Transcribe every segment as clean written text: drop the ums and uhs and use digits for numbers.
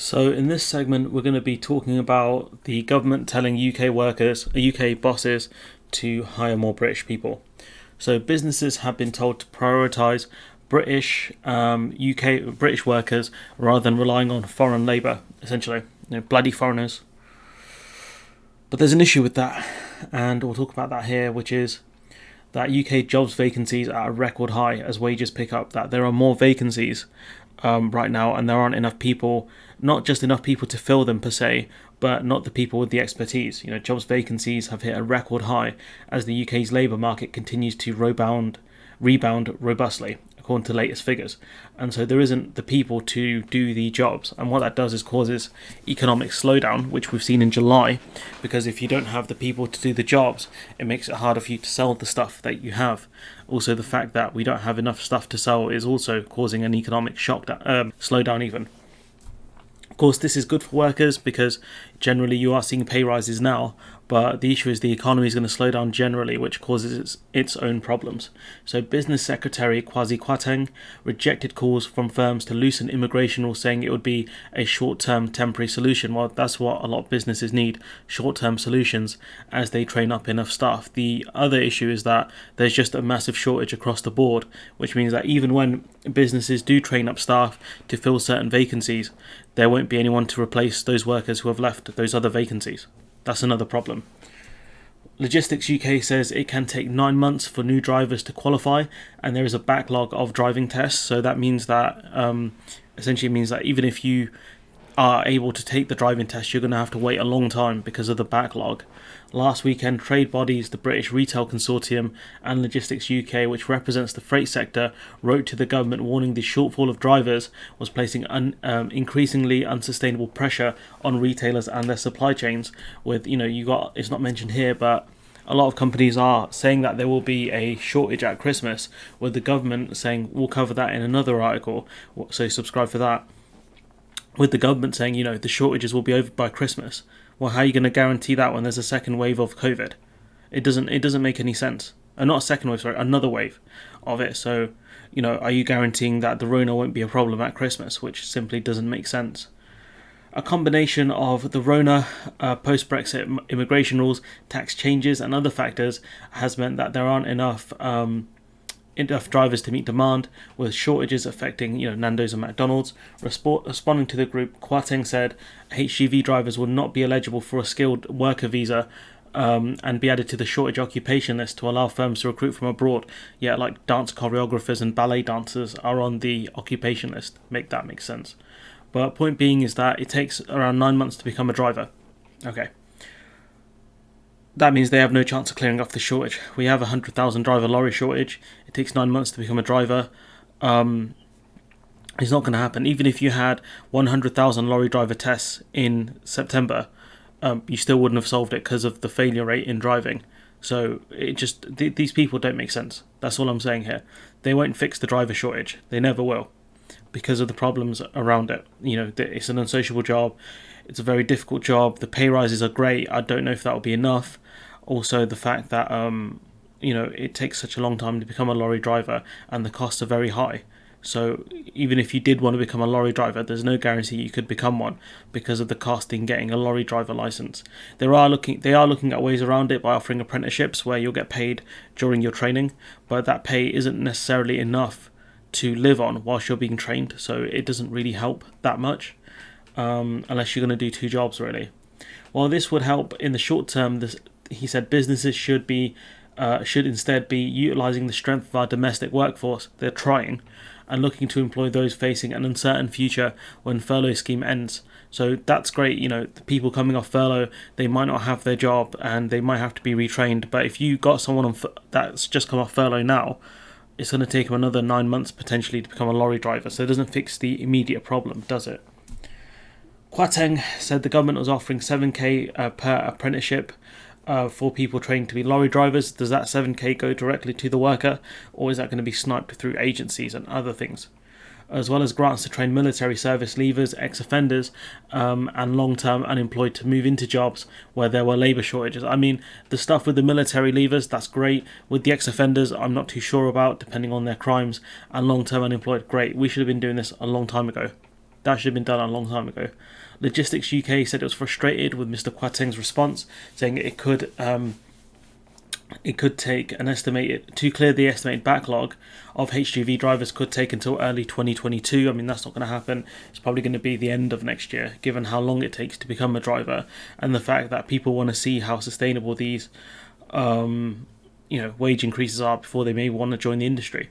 So, in this segment, we're going to be talking about the government telling UK bosses to hire more British people. So, businesses have been told to prioritise British workers rather than relying on foreign labour, essentially. Bloody foreigners. But there's an issue with that, and we'll talk about that here, which is that UK jobs vacancies are at a record high as wages pick up, that there are more vacancies right now, and there aren't enough people, not just enough people to fill them per se, but not the people with the expertise. Jobs vacancies have hit a record high as the UK's labour market continues to rebound robustly, according to latest figures. And so there isn't the people to do the jobs. And what that does is causes economic slowdown, which we've seen in July, because if you don't have the people to do the jobs, it makes it harder for you to sell the stuff that you have. Also, the fact that we don't have enough stuff to sell is also causing an economic slowdown even. Of course, this is good for workers because generally you are seeing pay rises now, but the issue is the economy is going to slow down generally, which causes its own problems. So Business Secretary Kwasi Kwarteng rejected calls from firms to loosen immigration rules, saying it would be a short-term temporary solution. Well, that's what a lot of businesses need, short-term solutions as they train up enough staff. The other issue is that there's just a massive shortage across the board, which means that even when businesses do train up staff to fill certain vacancies, there won't be anyone to replace those workers who have left those other vacancies. That's another problem. Logistics UK says it can take 9 months for new drivers to qualify, and there is a backlog of driving tests. So that means that essentially means that even if you are able to take the driving test, you're going to have to wait a long time because of the backlog. Last weekend, trade bodies, the British Retail Consortium and Logistics UK, which represents the freight sector, wrote to the government warning the shortfall of drivers was placing increasingly unsustainable pressure on retailers and their supply chains. With, it's not mentioned here, but a lot of companies are saying that there will be a shortage at Christmas, with the government saying we'll cover that in another article, so subscribe for that. With the government saying, the shortages will be over by Christmas. Well, how are you going to guarantee that when there's a second wave of COVID? It doesn't make any sense. Not a second wave, sorry, another wave of it. So, are you guaranteeing that the Rona won't be a problem at Christmas, which simply doesn't make sense? A combination of the Rona, post-Brexit immigration rules, tax changes and other factors has meant that there aren't enough drivers to meet demand, with shortages affecting Nando's and McDonald's. Responding to the group, Kwarteng said HGV drivers will not be eligible for a skilled worker visa and be added to the shortage occupation list to allow firms to recruit from abroad. Yet, like dance choreographers and ballet dancers are on the occupation list. Make sense. But point being is that it takes around 9 months to become a driver. Okay. That means they have no chance of clearing off the shortage. We have 100,000 driver lorry shortage. It takes 9 months to become a driver. It's not going to happen. Even if you had 100,000 lorry driver tests in September, you still wouldn't have solved it because of the failure rate in driving. So these people don't make sense. That's all I'm saying here. They won't fix the driver shortage. They never will, because of the problems around it. It's an unsociable job. It's a very difficult job. The pay rises are great. I don't know if that will be enough. Also, the fact that it takes such a long time to become a lorry driver, and the costs are very high. So even if you did want to become a lorry driver, there's no guarantee you could become one because of the cost in getting a lorry driver license. They are looking at ways around it by offering apprenticeships where you'll get paid during your training, but that pay isn't necessarily enough to live on whilst you're being trained. So it doesn't really help that much, unless you're going to do 2 jobs really. While this would help in the short term, he said businesses should instead be utilising the strength of our domestic workforce. They're trying and looking to employ those facing an uncertain future when furlough scheme ends. So that's great. The people coming off furlough, they might not have their job and they might have to be retrained. But if you got someone that's just come off furlough now, it's going to take them another 9 months potentially to become a lorry driver. So it doesn't fix the immediate problem, does it? Kwarteng said the government was offering 7k per apprenticeship for people trained to be lorry drivers. Does that 7k go directly to the worker, or is that going to be sniped through agencies and other things? As well as grants to train military service leavers, ex-offenders and long-term unemployed to move into jobs where there were labour shortages. I mean, the stuff with the military leavers, that's great. With the ex-offenders, I'm not too sure about, depending on their crimes. And long-term unemployed, great. We should have been doing this a long time ago. That should have been done a long time ago. Logistics UK said it was frustrated with Mr. Kwarteng's response, saying it could take an estimated, to clear the estimated backlog of HGV drivers could take until early 2022. I mean, that's not going to happen. It's probably going to be the end of next year, given how long it takes to become a driver, and the fact that people want to see how sustainable these wage increases are before they may want to join the industry.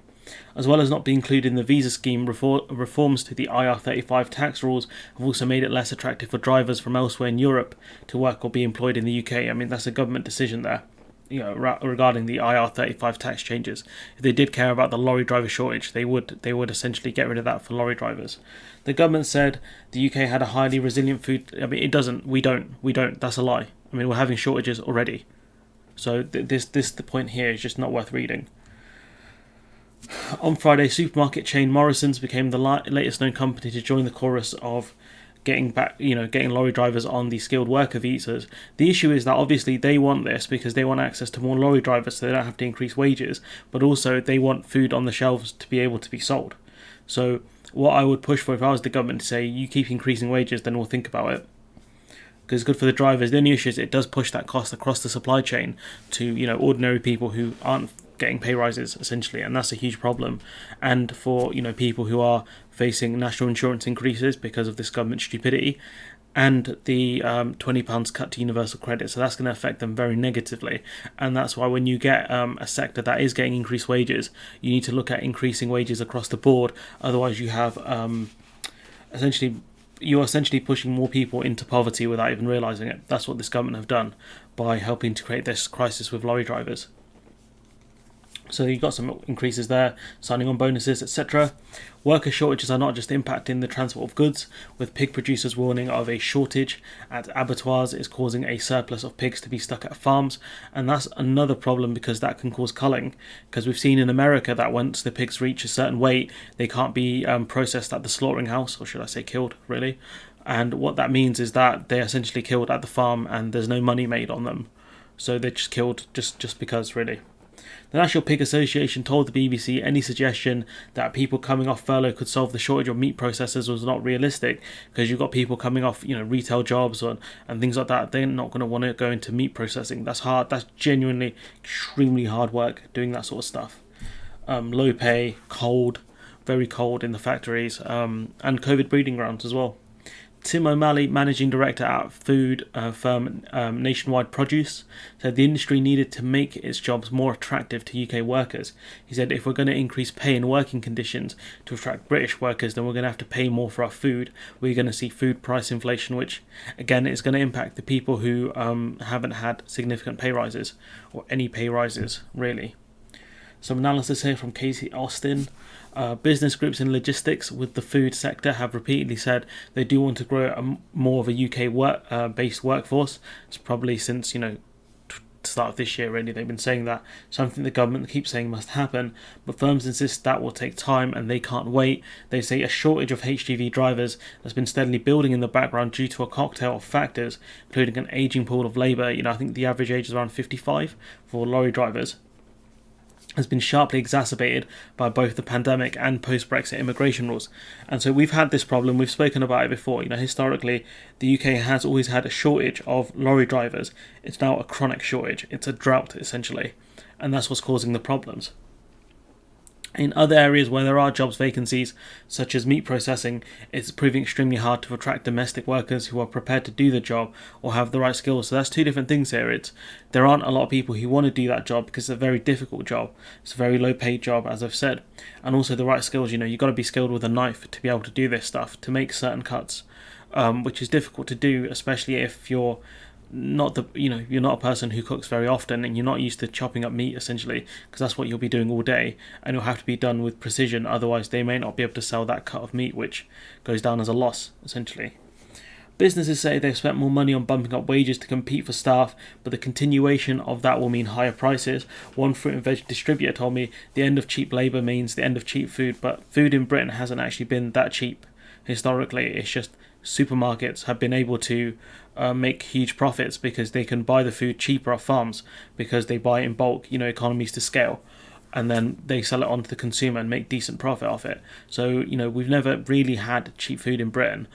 As well as not being included in the visa scheme, reforms to the IR35 tax rules have also made it less attractive for drivers from elsewhere in Europe to work or be employed in the UK. I mean, that's a government decision there, regarding the IR35 tax changes. If they did care about the lorry driver shortage, they would essentially get rid of that for lorry drivers. The government said the UK had a highly resilient food. I mean, it doesn't. We don't. That's a lie. I mean, we're having shortages already. So the point here is just not worth reading. On Friday, supermarket chain Morrison's became the latest known company to join the chorus of getting lorry drivers on the skilled worker visas. The issue is that obviously they want this because they want access to more lorry drivers so they don't have to increase wages, but also they want food on the shelves to be able to be sold. So what I would push for if I was the government to say, you keep increasing wages, then we'll think about it. Because it's good for the drivers. The only issue is it does push that cost across the supply chain to ordinary people who aren't getting pay rises essentially, and that's a huge problem. And for people who are facing national insurance increases because of this government stupidity, and the £20 cut to universal credit, so that's going to affect them very negatively. And that's why when you get a sector that is getting increased wages, you need to look at increasing wages across the board. Otherwise, you have you're essentially pushing more people into poverty without even realising it. That's what this government have done by helping to create this crisis with lorry drivers. So you've got some increases there, signing on bonuses, etc. Worker shortages are not just impacting the transport of goods, with pig producers warning of a shortage at abattoirs is causing a surplus of pigs to be stuck at farms, and that's another problem because that can cause culling, because we've seen in America that once the pigs reach a certain weight, they can't be processed at the slaughtering house, or should I say killed, really. And what that means is that they're essentially killed at the farm and there's no money made on them. So they're just killed just because, really. The National Pig Association told the BBC any suggestion that people coming off furlough could solve the shortage of meat processors was not realistic, because you've got people coming off retail jobs and things like that. They're not going to want to go into meat processing. That's hard. That's genuinely extremely hard work doing that sort of stuff. Low pay, cold, very cold in the factories, and COVID breeding grounds as well. Tim O'Malley, managing director at food firm Nationwide Produce, said the industry needed to make its jobs more attractive to UK workers. He said, if we're going to increase pay and working conditions to attract British workers, then we're going to have to pay more for our food. We're going to see food price inflation, which again is going to impact the people who haven't had significant pay rises, or any pay rises really. Some analysis here from Casey Austin. Business groups in logistics with the food sector have repeatedly said they do want to grow more of a UK based workforce. It's probably since start of this year really they've been saying that, something the government keeps saying must happen, but firms insist that will take time and they can't wait. They say a shortage of HGV drivers has been steadily building in the background due to a cocktail of factors, including an ageing pool of labour. I think the average age is around 55 for lorry drivers, has been sharply exacerbated by both the pandemic and post-Brexit immigration rules. And so we've had this problem, we've spoken about it before. Historically, the UK has always had a shortage of lorry drivers. It's now a chronic shortage. It's a drought, essentially. And that's what's causing the problems. In other areas where there are jobs vacancies, such as meat processing, it's proving extremely hard to attract domestic workers who are prepared to do the job or have the right skills. So that's two different things here. There aren't a lot of people who want to do that job because it's a very difficult job. It's a very low paid job, as I've said. And also the right skills, you've got to be skilled with a knife to be able to do this stuff, to make certain cuts, which is difficult to do, especially if you're not you're not a person who cooks very often and you're not used to chopping up meat, essentially, because that's what you'll be doing all day, and it'll have to be done with precision. Otherwise they may not be able to sell that cut of meat, which goes down as a loss, essentially. Businesses say they've spent more money on bumping up wages to compete for staff, but the continuation of that will mean higher prices. One fruit and veg distributor told me the end of cheap labour means the end of cheap food, but food in Britain hasn't actually been that cheap historically. It's just supermarkets have been able to make huge profits because they can buy the food cheaper off farms because they buy it in bulk, economies to scale. and then they sell it on to the consumer and make decent profit off it. So, we've never really had cheap food in Britain.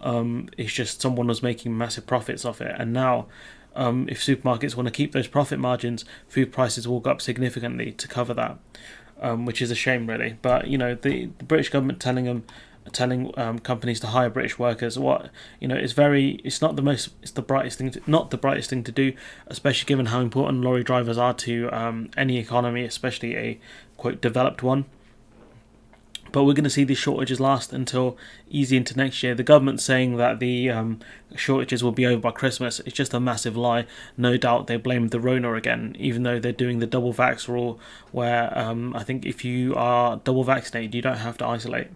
It's just someone was making massive profits off it, and now if supermarkets want to keep those profit margins, food prices will go up significantly to cover that, which is a shame, really. But the British government telling companies to hire British workers, it's not the most, it's the brightest thing, not the brightest thing to do, especially given how important lorry drivers are to any economy, especially a quote developed one. But we're going to see these shortages last until easy into next year. The government's saying that the shortages will be over by Christmas. It's just a massive lie. No doubt they blame the Rona again, even though they're doing the double vax rule, where I think if you are double vaccinated, you don't have to isolate,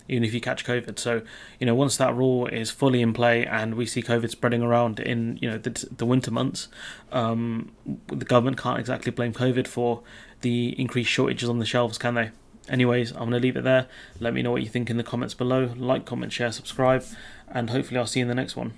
even if you catch COVID. So, once that rule is fully in play and we see COVID spreading around in, the winter months, the government can't exactly blame COVID for the increased shortages on the shelves, can they? Anyways, I'm going to leave it there. Let me know what you think in the comments below. Like, comment, share, subscribe, and hopefully I'll see you in the next one.